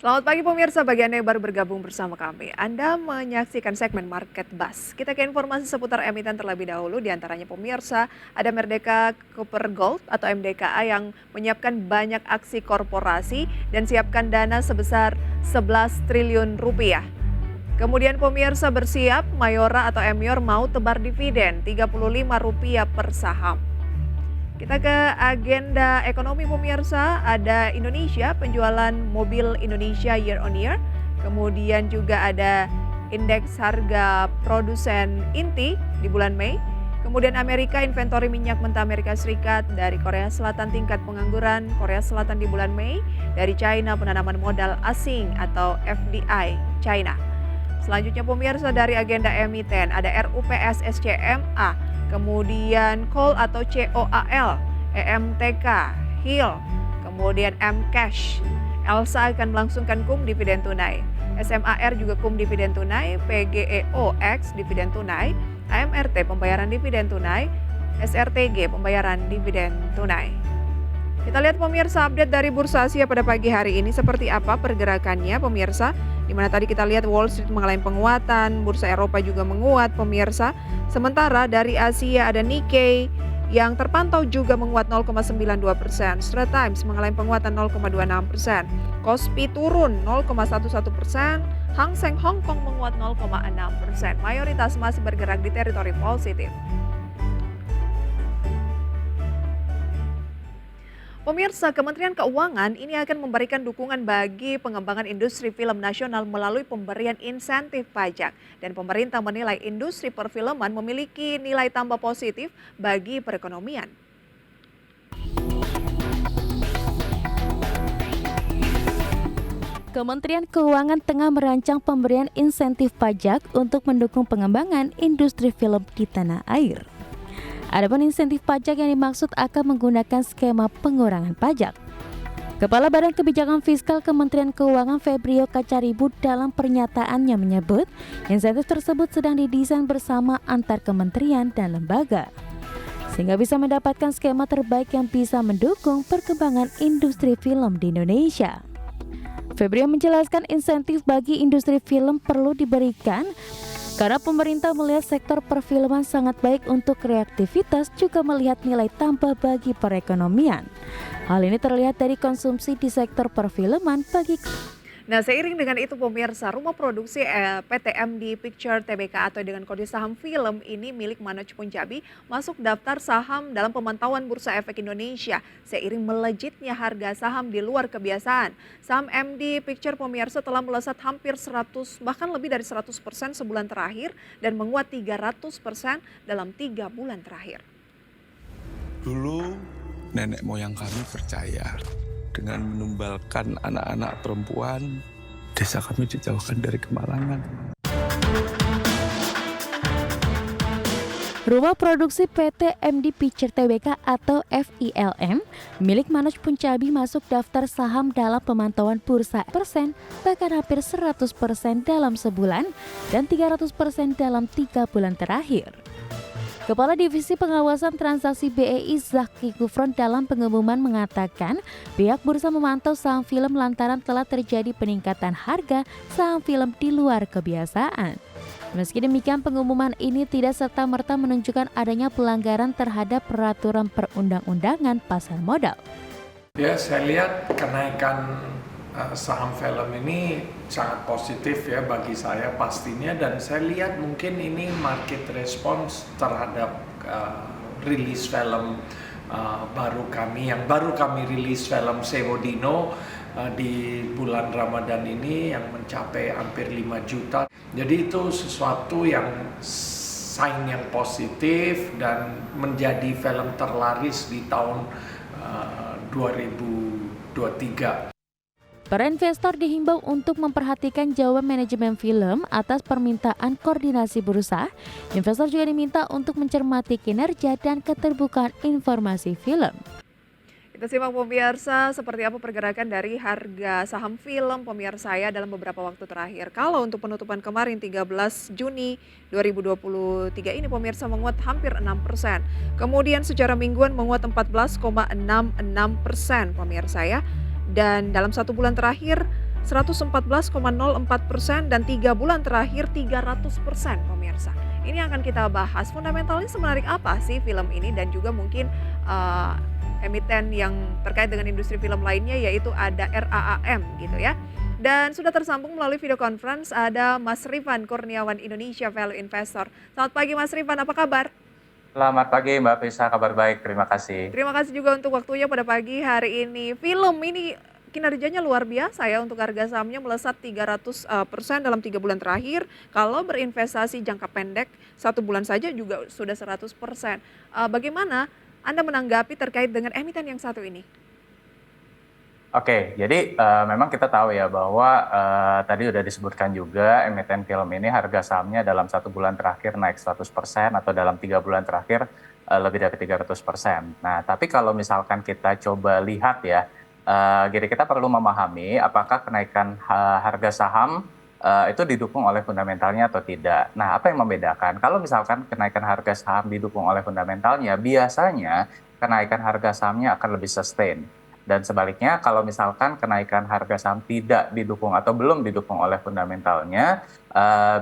Selamat pagi pemirsa, bagi Anda yang baru bergabung bersama kami. Anda menyaksikan segmen Market Buzz. Kita ke informasi seputar emiten terlebih dahulu, diantaranya pemirsa ada Merdeka Copper Gold atau MDKA yang menyiapkan banyak aksi korporasi dan siapkan dana sebesar 11 triliun rupiah. Kemudian pemirsa bersiap, Mayora atau Emior mau tebar dividen Rp35 per saham. Kita ke agenda ekonomi pemirsa, ada Indonesia, penjualan mobil Indonesia year on year. Kemudian juga ada indeks harga produsen inti di bulan Mei. Kemudian Amerika, inventory minyak mentah Amerika Serikat. Dari Korea Selatan, tingkat pengangguran Korea Selatan di bulan Mei. Dari China, penanaman modal asing atau FDI China. Selanjutnya pemirsa, dari agenda emiten ada RUPS SCMA, kemudian Coal atau COAL, EMTK, HIL, kemudian Mcash. Elsa akan melangsungkan KUM dividen tunai. SMAR juga KUM dividen tunai, PGEO X dividen tunai, AMRT pembayaran dividen tunai, SRTG pembayaran dividen tunai. Kita lihat pemirsa update dari Bursa Asia pada pagi hari ini seperti apa pergerakannya pemirsa. Di mana tadi kita lihat Wall Street mengalami penguatan, bursa Eropa juga menguat pemirsa. Sementara dari Asia ada Nikkei yang terpantau juga menguat 0,92%. Straits Times mengalami penguatan 0,26%. Kospi turun 0,11%. Hang Seng Hong Kong menguat 0,6%. Mayoritas masih bergerak di teritori positif. Pemirsa, Kementerian Keuangan ini akan memberikan dukungan bagi pengembangan industri film nasional melalui pemberian insentif pajak. Dan pemerintah menilai industri perfilman memiliki nilai tambah positif bagi perekonomian. Kementerian Keuangan tengah merancang pemberian insentif pajak untuk mendukung pengembangan industri film di tanah air. Adapun insentif pajak yang dimaksud akan menggunakan skema pengurangan pajak. Kepala Badan Kebijakan Fiskal Kementerian Keuangan Febrio Kacaribut dalam pernyataannya menyebut, insentif tersebut sedang didesain bersama antar kementerian dan lembaga, sehingga bisa mendapatkan skema terbaik yang bisa mendukung perkembangan industri film di Indonesia. Febrio menjelaskan insentif bagi industri film perlu diberikan karena pemerintah melihat sektor perfilman sangat baik untuk kreativitas, juga melihat nilai tambah bagi perekonomian. Hal ini terlihat dari konsumsi di sektor perfilman bagi. Nah, seiring dengan itu pemirsa, rumah produksi PT MD Picture Tbk atau dengan kode saham film ini milik Manoj Punjabi masuk daftar saham dalam pemantauan Bursa Efek Indonesia seiring melejitnya harga saham di luar kebiasaan. Saham MD Picture pemirsa telah melesat hampir 100 bahkan lebih dari 100% sebulan terakhir dan menguat 300% dalam 3 bulan terakhir. Dulu nenek moyang kami percaya dengan menumbalkan anak-anak perempuan, desa kami dijauhkan dari kemalangan. Rumah produksi PT MD Picture Tbk atau FILM milik Manoj Punjabi masuk daftar saham dalam pemantauan bursa persen, bahkan hampir 100% dalam sebulan dan 300% dalam 3 bulan terakhir. Kepala Divisi Pengawasan Transaksi BEI Zaki Gufron dalam pengumuman mengatakan pihak bursa memantau saham film lantaran telah terjadi peningkatan harga saham film di luar kebiasaan. Meski demikian, pengumuman ini tidak serta-merta menunjukkan adanya pelanggaran terhadap peraturan perundang-undangan pasar modal. Ya, saya lihat kenaikan saham film ini sangat positif ya bagi saya pastinya, dan saya lihat mungkin ini market response terhadap rilis film baru kami rilis film Sewodino di bulan Ramadan ini yang mencapai hampir 5 juta. Jadi itu sesuatu yang sign yang positif dan menjadi film terlaris di tahun 2023. Para investor dihimbau untuk memperhatikan jawaban manajemen film atas permintaan koordinasi bursa. Investor juga diminta untuk mencermati kinerja dan keterbukaan informasi film. Kita simak pemirsa seperti apa pergerakan dari harga saham film pemirsa ya dalam beberapa waktu terakhir. Kalau untuk penutupan kemarin 13 Juni 2023 ini pemirsa menguat hampir 6%. Kemudian secara mingguan menguat 14,66% pemirsa ya. Dan dalam 1 bulan terakhir 114,04% dan 3 bulan terakhir 300% pemirsa. Ini yang akan kita bahas. Fundamentalnya semenarik apa sih film ini dan juga mungkin eh, emiten yang terkait dengan industri film lainnya yaitu ada RAAM gitu ya. Dan sudah tersambung melalui video conference ada Mas Rifan Kurniawan Indonesia Value Investor. Selamat pagi Mas Rifan, apa kabar? Selamat pagi Mbak Prisa, kabar baik, terima kasih. Terima kasih juga untuk waktunya pada pagi hari ini. Film ini kinerjanya luar biasa ya untuk harga sahamnya melesat 300% dalam 3 bulan terakhir. Kalau berinvestasi jangka pendek 1 bulan saja juga sudah 100%. Bagaimana Anda menanggapi terkait dengan emiten yang satu ini? Oke, jadi memang kita tahu ya bahwa tadi udah disebutkan juga emiten film ini harga sahamnya dalam 1 bulan terakhir naik 100% atau dalam 3 bulan terakhir lebih dari 300%. Nah, tapi kalau misalkan kita coba lihat ya, jadi kita perlu memahami apakah kenaikan harga saham itu didukung oleh fundamentalnya atau tidak. Nah, apa yang membedakan? Kalau misalkan kenaikan harga saham didukung oleh fundamentalnya, biasanya kenaikan harga sahamnya akan lebih sustain. Dan sebaliknya, kalau misalkan kenaikan harga saham tidak didukung atau belum didukung oleh fundamentalnya,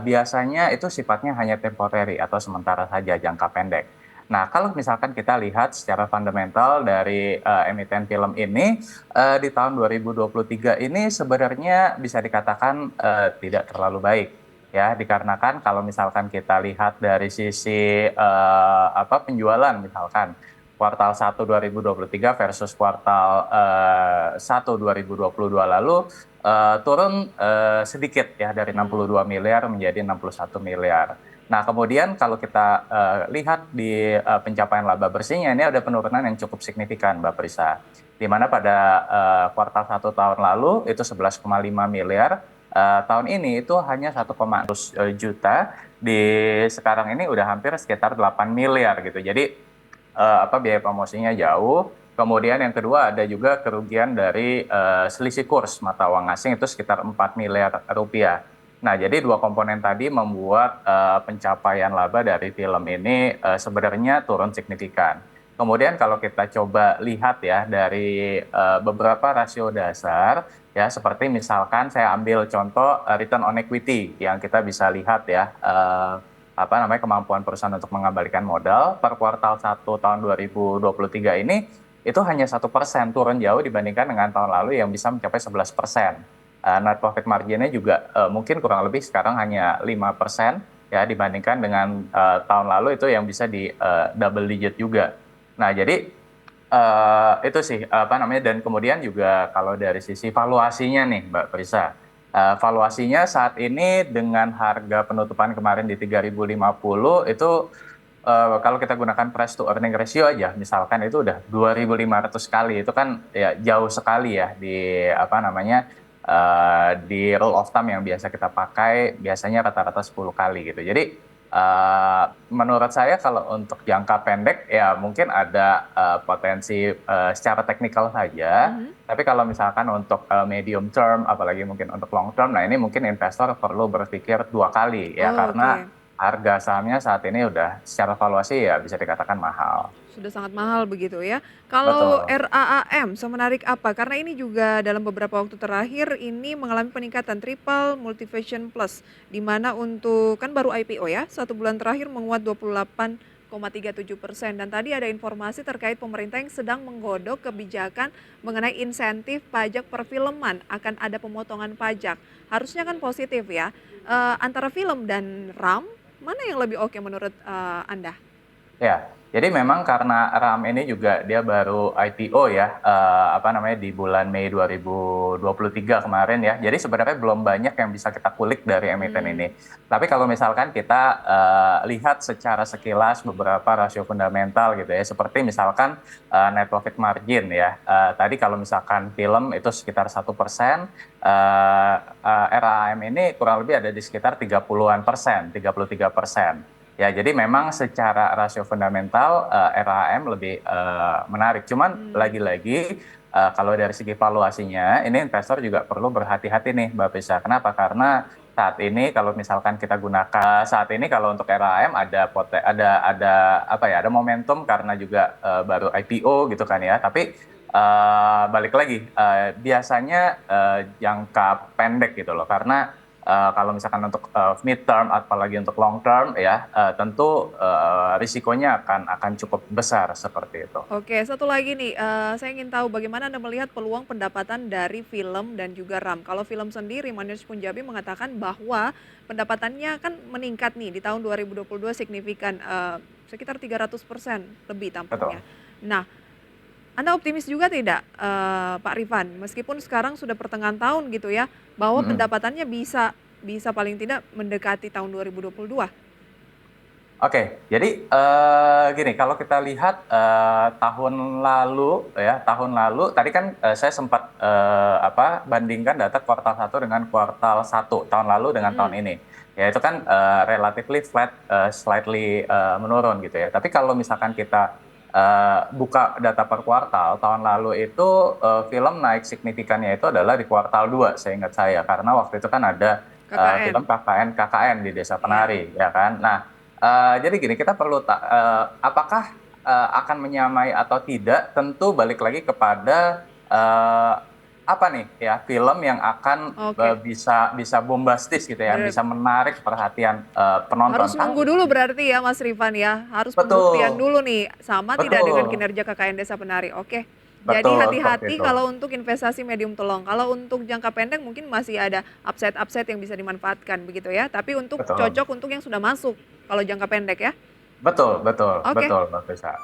biasanya itu sifatnya hanya temporary atau sementara saja jangka pendek. Nah, kalau misalkan kita lihat secara fundamental dari emiten film ini, di tahun 2023 ini sebenarnya bisa dikatakan tidak terlalu baik. Ya, dikarenakan kalau misalkan kita lihat dari sisi penjualan misalkan, kuartal 1 2023 versus kuartal 1 2022 lalu turun sedikit ya dari 62 miliar menjadi 61 miliar. Nah, kemudian kalau kita lihat di pencapaian laba bersihnya ini ada penurunan yang cukup signifikan, Mbak Prisa. Di mana pada kuartal 1 tahun lalu itu 11,5 miliar, tahun ini itu hanya 1,1 juta, di sekarang ini udah hampir sekitar 8 miliar gitu. Jadi biaya promosinya jauh. Kemudian yang kedua ada juga kerugian dari selisih kurs mata uang asing itu sekitar 4 miliar rupiah. Nah, jadi dua komponen tadi membuat pencapaian laba dari film ini sebenarnya turun signifikan. Kemudian kalau kita coba lihat ya dari beberapa rasio dasar ya, seperti misalkan saya ambil contoh return on equity yang kita bisa lihat ya, kemampuan perusahaan untuk mengembalikan modal per kuartal 1 tahun 2023 ini itu hanya 1%, turun jauh dibandingkan dengan tahun lalu yang bisa mencapai 11%. Net profit marginnya juga mungkin kurang lebih sekarang hanya 5% ya, dibandingkan dengan tahun lalu itu yang bisa di double digit juga. Nah, jadi itu sih dan kemudian juga kalau dari sisi valuasinya nih Mbak Prisa. Valuasinya saat ini dengan harga penutupan kemarin di 3.050 itu kalau kita gunakan price to earning ratio aja misalkan itu udah 2.500 kali, itu kan ya jauh sekali ya di di rule of thumb yang biasa kita pakai biasanya rata-rata 10 kali gitu. Jadi menurut saya kalau untuk jangka pendek ya mungkin ada potensi secara teknikal saja. Tapi kalau misalkan untuk medium term, apalagi mungkin untuk long term, nah ini mungkin investor perlu berpikir 2 kali ya, karena harga sahamnya saat ini udah secara valuasi ya bisa dikatakan mahal. Sudah sangat mahal begitu ya. Kalau Betul. RAAM semenarik apa? Karena ini juga dalam beberapa waktu terakhir ini mengalami peningkatan triple multivision plus, di mana untuk kan baru IPO ya, 1 bulan terakhir menguat 28,37%. Dan tadi ada informasi terkait pemerintah yang sedang menggodok kebijakan mengenai insentif pajak perfilman, akan ada pemotongan pajak. Harusnya kan positif ya. Antara film dan RAM, mana yang lebih oke menurut Anda? Ya, jadi memang karena RAM ini juga dia baru IPO ya, di bulan Mei 2023 kemarin ya. Jadi sebenarnya belum banyak yang bisa kita kulik dari emiten ini. Tapi kalau misalkan kita lihat secara sekilas beberapa rasio fundamental gitu ya, seperti misalkan net profit margin ya. Tadi kalau misalkan film itu sekitar 1%, RAM ini kurang lebih ada di sekitar 30-an persen, 33%. Ya, jadi memang secara rasio fundamental RAM lebih menarik. Cuman lagi-lagi kalau dari segi valuasinya, ini investor juga perlu berhati-hati nih, Mbak Prisa. Kenapa? Karena saat ini kalau misalkan kita gunakan saat ini kalau untuk RAM ada momentum karena juga baru IPO gitu kan ya. Tapi balik lagi, biasanya jangka pendek gitu loh, karena kalau misalkan untuk mid term, apalagi untuk long term ya, tentu risikonya akan cukup besar seperti itu. Oke, satu lagi nih, saya ingin tahu bagaimana Anda melihat peluang pendapatan dari film dan juga RAM. Kalau film sendiri, Manoj Punjabi mengatakan bahwa pendapatannya kan meningkat nih di tahun 2022 signifikan, sekitar 300% lebih Betul. tampaknya. Nah, Anda optimis juga tidak, Pak Rifan, meskipun sekarang sudah pertengahan tahun gitu ya, bahwa Mhm. pendapatannya bisa bisa paling tidak mendekati tahun 2022? Oke, jadi gini, kalau kita lihat tahun lalu ya, tahun lalu tadi kan saya sempat bandingkan data kuartal 1 dengan kuartal 1 tahun lalu dengan Mhm, tahun ini. Ya itu kan relatively flat, slightly menurun gitu ya. Tapi kalau misalkan kita buka data per kuartal, tahun lalu itu film naik signifikannya itu adalah di kuartal 2 seingat saya, karena waktu itu kan ada KKN, film KKN di Desa iya. Penari, ya kan. Nah, jadi gini, kita perlu apakah akan menyamai atau tidak, tentu balik lagi kepada apa nih ya, film yang akan Oke, bisa bombastis gitu ya, ber bisa menarik perhatian harus penonton. nunggu dulu berarti ya Mas Rifan ya, harus pembuktian Betul, dulu nih, sama tidak dengan betul, kinerja KKN Desa Penari, oke. Jadi betul seperti hati-hati itu. kalau untuk investasi medium to long, kalau untuk jangka pendek mungkin masih ada upside-upside yang bisa dimanfaatkan begitu ya, tapi untuk Betul, cocok untuk yang sudah masuk, kalau jangka pendek ya. betul, betul, Oke, betul, Mbak Frisa.